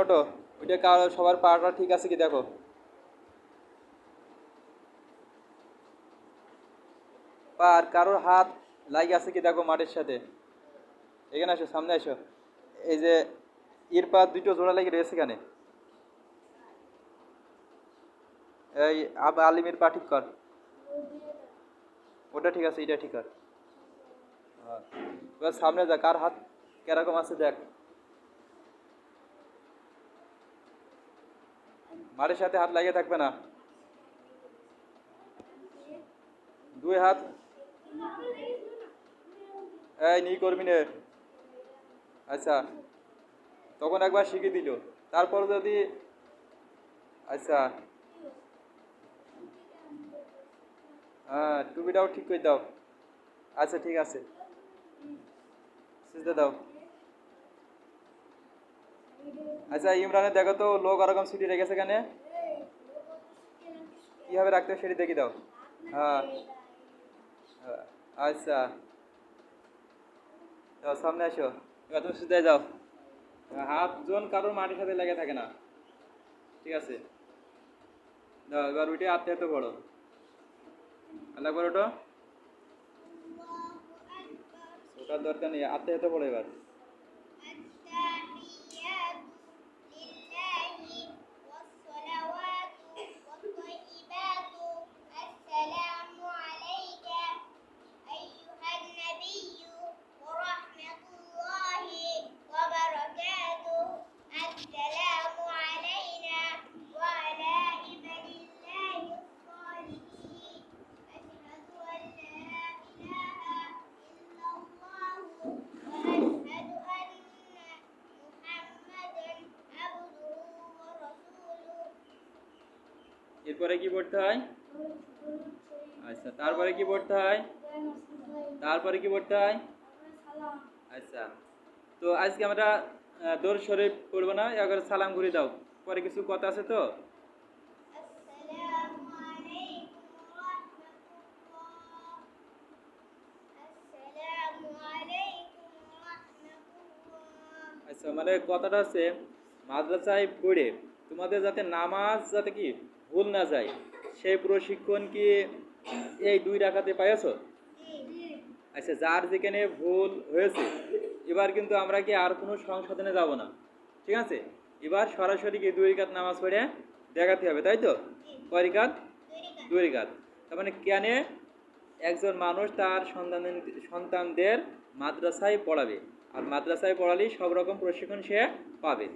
ওটো ওইটা কারো সবার পাটা ঠিক আছে কি দেখো। পা আর কারোর হাত লাগে আছে কি দেখো মাটির সাথে। এখানে আসো, সামনে আসো। এই যে এর পা দুটো জোড়া লেগে রয়েছে এখানে। এই আলিমের পা ঠিক কর। ওটা ঠিক আছে, এটা ঠিক কর। হ্যাঁ। এবার সামনে যা, কার হাত কিরকম আছে দেখ। মাটির সাথে হাত লাগিয়ে থাকবে না। দুই হাত এই নি করবি নে। আচ্ছা, তখন একবার শিখিয়ে দিল, তারপর যদি আচ্ছা হ্যাঁ টুপিটাও ঠিক করে দাও। আচ্ছা ঠিক আছে, সিজদা দাও। আচ্ছা ইমরানের দেখো তো লোক ওরকম ছুটি রেখেছে এখানে, কীভাবে রাখতে হবে সেটি দেখি দাও। হ্যাঁ আচ্ছা, যাও সামনে আসো। এবার তুমি সিধায় যাও। হাত জন কারোর মাটির সাথে লেগে থাকে না, ঠিক আছে। দাও এবার উঠে আত্মে এত বড় আল্লাহ করে ওটো, ওটার দরকার নেই, আত্মে এত বড় এবার। এরপরে কি পড়তে হয়? আচ্ছা তারপরে কি পড়তে হয়? তারপরে কি পড়তে হয়? আচ্ছা, তো আজকে আমরা দরুদ শরীফ পড়বো না, একবার সালাম ঘুরে দাও, পরে কিছু কথা আছে তো। আচ্ছা মানে কথাটা হচ্ছে মাদ্রাসায় পড়ে তোমাদের যাতে নামাজ যাতে কি ভুল না যায়, সেই প্রশিক্ষণ কি এই 2 রাকাতে পাইছো? আচ্ছা, যার যেখানে ভুল হয়েছে এবার কিন্তু আমরা কি আর কোনো সংশোধনে যাব না, ঠিক আছে। এবার সরাসরি কি 2 রাকাত নামাজ পড়ে দেখাতে হবে, তাই তো। কয় রাকাত? 2 রাকাত। তার মানে কেন একজন মানুষ তার সন্তানদের মাদ্রাসায় পড়াবে, আর মাদ্রাসায় পড়ালেই সব রকম প্রশিক্ষণ সে পাবে।